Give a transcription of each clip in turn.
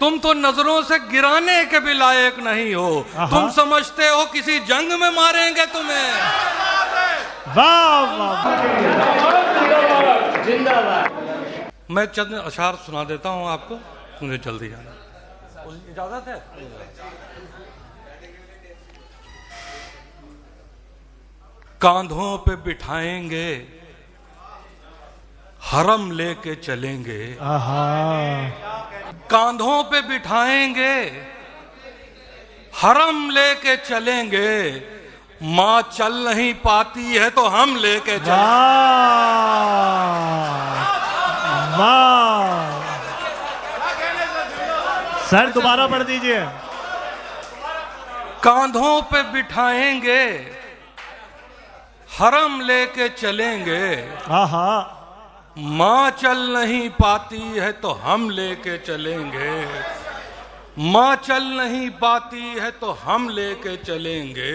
तुम तो नजरों से गिराने के भी लायक नहीं हो। तुम समझते हो किसी जंग में मारेंगे तुम्हें। वाह वाह, जिंदाबाद। मैं चंद अशार सुना देता हूं आपको, मुझे जल्दी जाना, इजाजत है। कांधों पे बिठाएंगे, हरम लेके चलेंगे। कांधों पे बिठाएंगे, हरम लेके चलेंगे। माँ चल नहीं पाती है तो हम लेके चलेंगे। वाह, सर दोबारा पढ़ दीजिए। कांधों पे बिठाएंगे, हरम लेके चलेंगे। माँ चल नहीं पाती है तो हम लेके चलेंगे। माँ चल नहीं पाती है तो हम लेके चलेंगे।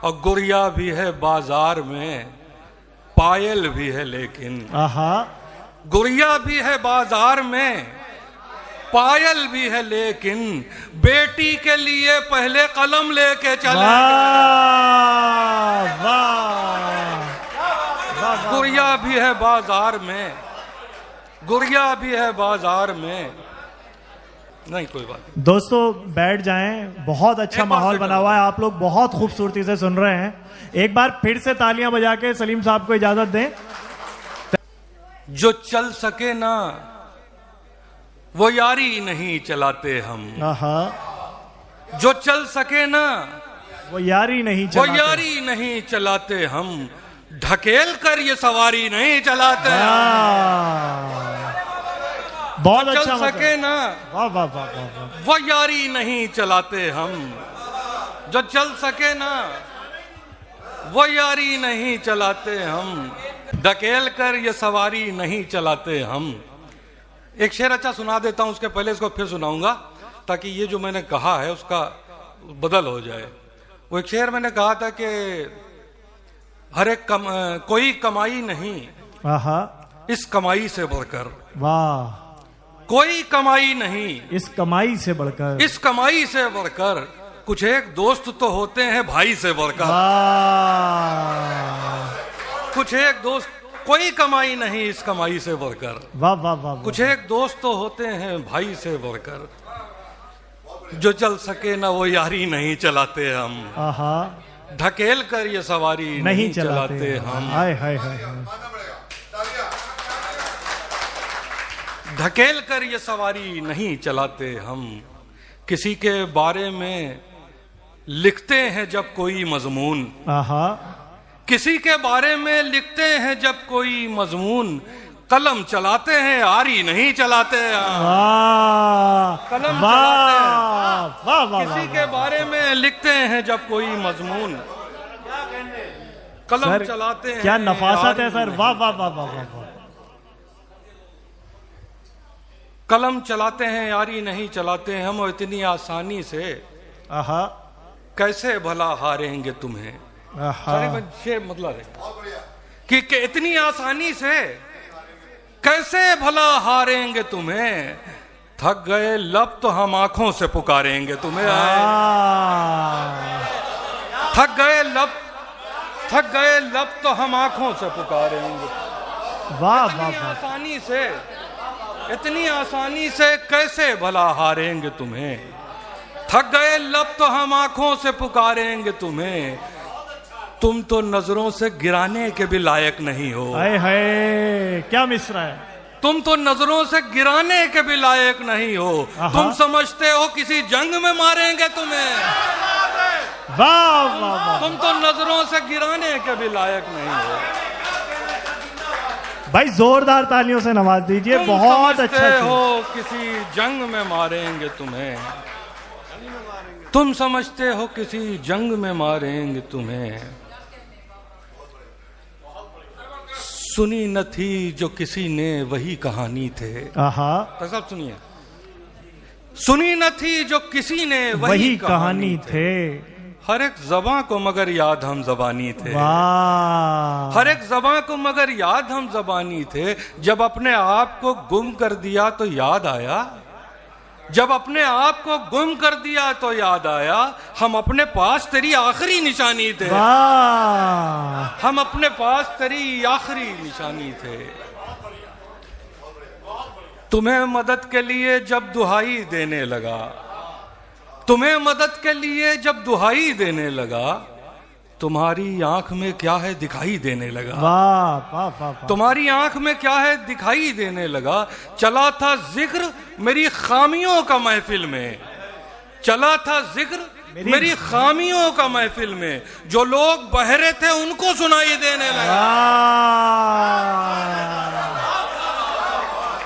और गुड़िया भी है बाजार में, पायल भी है लेकिन। गुड़िया भी है बाजार में, पायल भी है लेकिन। बेटी के लिए पहले कलम लेके चले। गुड़िया भी है बाजार में, गुड़िया भी है बाजार में। नहीं कोई बात नहीं। दोस्तों बैठ जाएं, बहुत अच्छा माहौल बना हुआ है, आप लोग बहुत खूबसूरती से सुन रहे हैं। एक बार फिर से तालियां बजा के सलीम साहब को इजाजत दें। जो चल सके ना वो यारी नहीं चलाते हम। जो चल सके ना वो यारी नहीं वो यारी नहीं चलाते हम। ढकेल कर ये सवारी नहीं चलाते। बहुत अच्छा। चल सके ना वाह वाह वाह वाह, वो यारी नहीं चलाते हम। जो चल सके ना वो यारी नहीं चलाते हम। ढकेल कर ये सवारी नहीं चलाते हम। एक शेर अच्छा सुना देता हूं, उसके पहले इसको फिर सुनाऊंगा ताकि ये जो मैंने कहा है उसका बदल हो जाए। वो एक शेर मैंने कहा था कि हर एक कोई कमाई नहीं इस कमाई से बढ़कर। वाह, कोई कमाई नहीं इस कमाई से बढ़कर। इस कमाई से बढ़कर। कुछ एक दोस्त तो होते हैं भाई से बढ़कर। कुछ एक दोस्त, कोई कमाई नहीं इस कमाई से बढ़कर। वाह वाह वाह। कुछ एक दोस्त तो होते हैं भाई से बढ़कर। जो चल सके ना वो यारी नहीं चलाते हम। ढकेल कर ये सवारी नहीं चलाते हम। हाय हाय हाय। ढकेल कर ये सवारी नहीं चलाते हम। किसी के बारे में लिखते हैं जब कोई मजमून। किसी के बारे में लिखते हैं जब कोई मजमून। कलम चलाते हैं यारी नहीं चलाते। कलम चलाते हैं। किसी के बारे में लिखते हैं जब कोई मजमून। कलम चलाते हैं। क्या नफासत है सर, वाह वाह वाह वाह वाह। कलम चलाते हैं यारी नहीं चलाते हम। और इतनी आसानी से कैसे भला हारेंगे तुम्हें। मतलब है कि इतनी आसानी से कैसे भला हारेंगे तुम्हें। थक गए लब तो हम आंखों से पुकारेंगे तुम्हें। थक गए लब तो हम आंखों से पुकारेंगे। वाह वाह। आसानी से, इतनी आसानी से कैसे भला हारेंगे तुम्हें। थक गए लब तो हम आंखों से पुकारेंगे तुम्हें। तुम तो नजरों से गिराने के भी लायक नहीं हो। हाय हाय, क्या मिसरा है। तुम तो नजरों से गिराने के भी लायक नहीं हो। तुम समझते हो किसी जंग में मारेंगे तुम्हें। वाह वाह वाह। तुम तो नजरों से गिराने के भी लायक नहीं हो। भाई जोरदार तालियों से नवाज दीजिए, बहुत अच्छा हो किसी जंग में मारेंगे तुम्हें। तुम समझते हो किसी जंग में मारेंगे तुम्हें। सुनी न थी जो किसी ने वही कहानी थे। तो सब सुनिए। सुनी न थी जो किसी ने वही कहानी थे। हर एक ज़बां को मगर याद हम ज़बानी थे। हर एक ज़बां को मगर याद हम ज़बानी थे। जब अपने आप को गुम कर दिया तो याद आया। जब अपने आप को गुम कर दिया तो याद आया हम अपने पास तेरी आखिरी निशानी थे। वाह, हम अपने पास तेरी आखिरी निशानी थे। तुम्हें मदद के लिए जब दुहाई देने लगा, तुम्हें मदद के लिए जब दुहाई देने लगा, तुम्हारी आंख में क्या है दिखाई देने लगा। वाह वाह वाह, तुम्हारी आंख में क्या है दिखाई देने लगा। चला था जिक्र मेरी खामियों का महफिल में, चला था जिक्र मेरी खामियों का महफिल में, जो लोग बहरे थे उनको सुनाई देने लगा।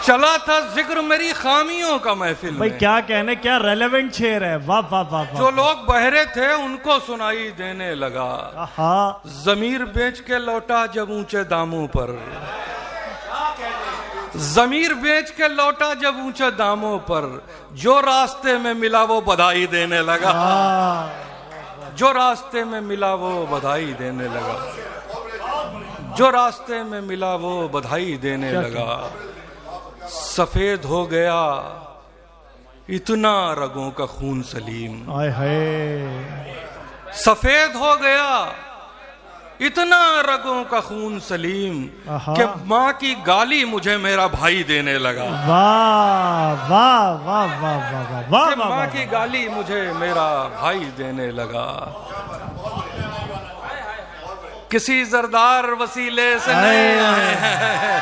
चला था जिक्र मेरी खामियों का महफिल भाई में। क्या कहने, क्या रेलेवेंट शेर है। वाह वाह वाह वाह। जो लोग बहरे थे उनको सुनाई देने लगा। हाँ, जमीर बेच के लौटा जब ऊंचे दामों पर, जमीर बेच के लौटा जब ऊंचे दामों पर, जो रास्ते में मिला वो बधाई देने लगा। जो रास्ते में मिला वो बधाई देने लगा। जो रास्ते में मिला वो बधाई देने लगा। सफेद हो गया इतना रगों का खून सलीम, आय हाय, सफेद हो गया इतना रगों का खून सलीम कि माँ की गाली मुझे मेरा भाई देने लगा। वाह वाह वाह वाह वाह वाह वाह, माँ की गाली मुझे मेरा भाई देने लगा। किसी जरदार वसीले से नहीं आए हैं,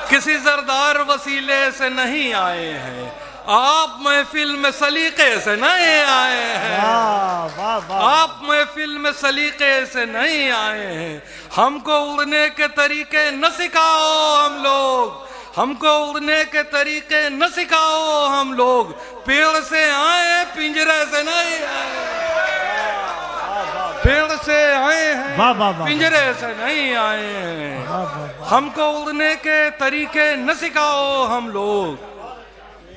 किसी जरदार वसीले से नहीं आए हैं, आप महफिल में सलीके से नहीं आए हैं। आप महफिल में सलीके से नहीं आए हैं। हमको उड़ने के तरीके न सिखाओ हम लोग, हमको उड़ने के तरीके न सिखाओ हम लोग, पेड़ से आए पिंजरे से नहीं आए, पेड़ से आए हैं पिंजरे से नहीं आए हैं। हमको उड़ने के तरीके न सिखाओ हम लोग,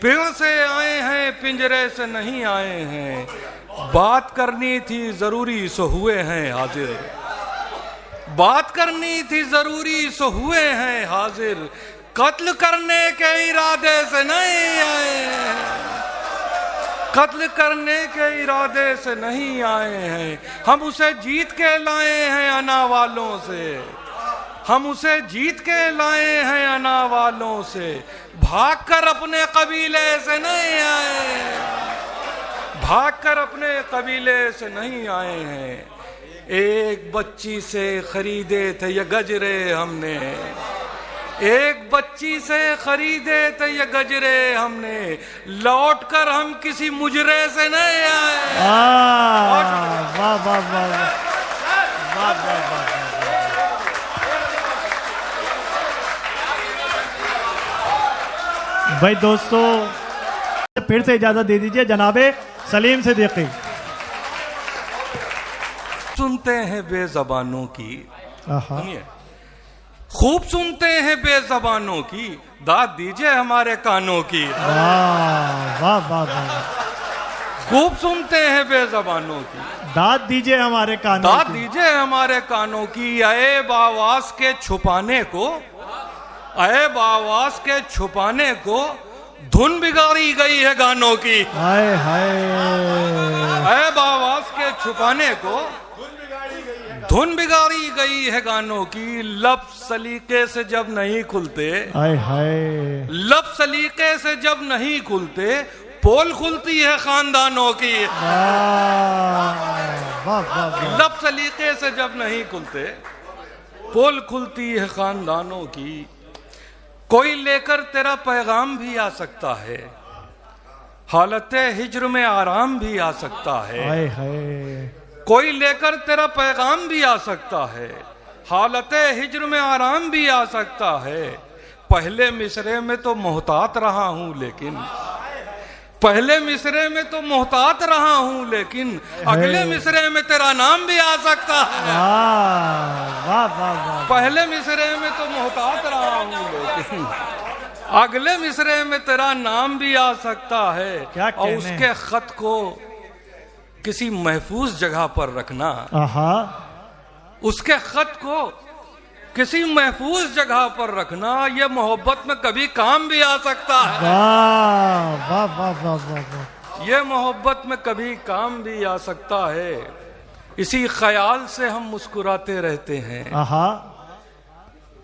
पेड़ से आए हैं पिंजरे से नहीं आए हैं। बात करनी थी जरूरी सो हुए हैं हाजिर, बात करनी थी जरूरी सो हुए हैं हाजिर, कत्ल करने के इरादे से नहीं आए हैं, कत्ल करने के इरादे से नहीं आए हैं। हम उसे जीत के लाए हैं अना वालों से, हम उसे जीत के लाए हैं अना वालों से, भागकर अपने कबीले से नहीं आए हैं, भागकर अपने कबीले से नहीं आए हैं। एक बच्ची से खरीदे थे ये गजरे हमने, एक बच्ची से खरीदे थे ये गजरे हमने, लौटकर हम किसी मुजरे से नहीं आए। वाह वाह वाह वाह वाह। भाई दोस्तों फिर से इजाजत दे दीजिए जनाबे सलीम सिद्दीकी। सुनते हैं बेजबानों की, सुनिए, खूब सुनते हैं बेजबानों की, दाद दीजिए हमारे कानों की। वाह वाह वाह वाह, खूब सुनते हैं बेजबानों की, दाद दीजिए हमारे कानों, दाद दीजिए हमारे कानों की। ऐब आवाज के छुपाने को, ऐब आवाज के छुपाने को, धुन बिगाड़ी गई है गानों की। हाय हाय, ऐब आवाज के छुपाने को धुन बिगाड़ी गई है गानों की। लब सलीके से जब नहीं खुलते, हाय हाय, लब सलीके से जब नहीं खुलते, पोल खुलती है खानदानों की। लब सलीके से जब नहीं खुलते, पोल खुलती है खानदानों की। कोई लेकर तेरा पैगाम भी आ सकता है, हालते हिज्र में आराम भी आ सकता है। हाय हाय, कोई लेकर तेरा पैगाम भी आ सकता है, हालते हिज्र में आराम भी आ सकता है। पहले मिसरे में तो मोहतात रहा हूं लेकिन, पहले मिसरे में तो मोहतात रहा हूं लेकिन, अगले मिसरे में तेरा नाम भी आ सकता है। वाह वाह वाह, पहले मिसरे में तो मोहतात रहा हूं लेकिन, अगले मिसरे में तेरा नाम भी आ सकता है। और उसके खत को किसी महफूज जगह पर रखना, उसके खत को किसी महफूज जगह पर रखना, ये मोहब्बत में कभी काम भी आ सकता है। वाह वाह वाह वाह वाह वाह। ये मोहब्बत में कभी काम भी आ सकता है। इसी ख्याल से हम मुस्कुराते रहते हैं, आहा,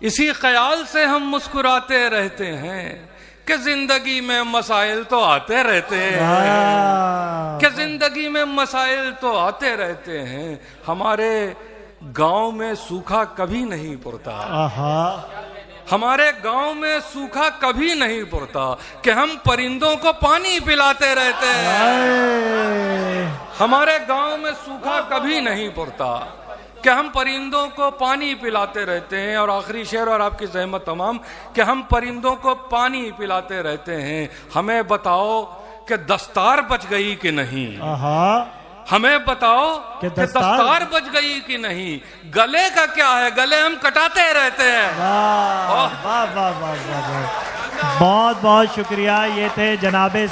इसी ख्याल से हम मुस्कुराते रहते हैं कि जिंदगी में मसाइल तो आते रहते हैं, वाह। कि जिंदगी में मसाइल तो आते रहते हैं। हमारे गांव में सूखा कभी नहीं पड़ता, आहा, हमारे गांव में सूखा कभी नहीं पड़ता कि हम परिंदों को पानी पिलाते रहते हैं। आए। हमारे गांव में सूखा कभी नहीं पड़ता कि हम परिंदों को पानी पिलाते रहते हैं। और आखिरी शेर और आपकी ज़हमत तमाम कि हम परिंदों को पानी पिलाते रहते हैं। हमें बताओ कि दस्तार बच गई कि नहीं, आहा, हमें बताओ कि कि दस्तार बच गई कि नहीं। गले का क्या है, गले हम कटाते रहते हैं। वाह वाह वाह वाह वाह। बहुत बहुत शुक्रिया। ये थे जनाबे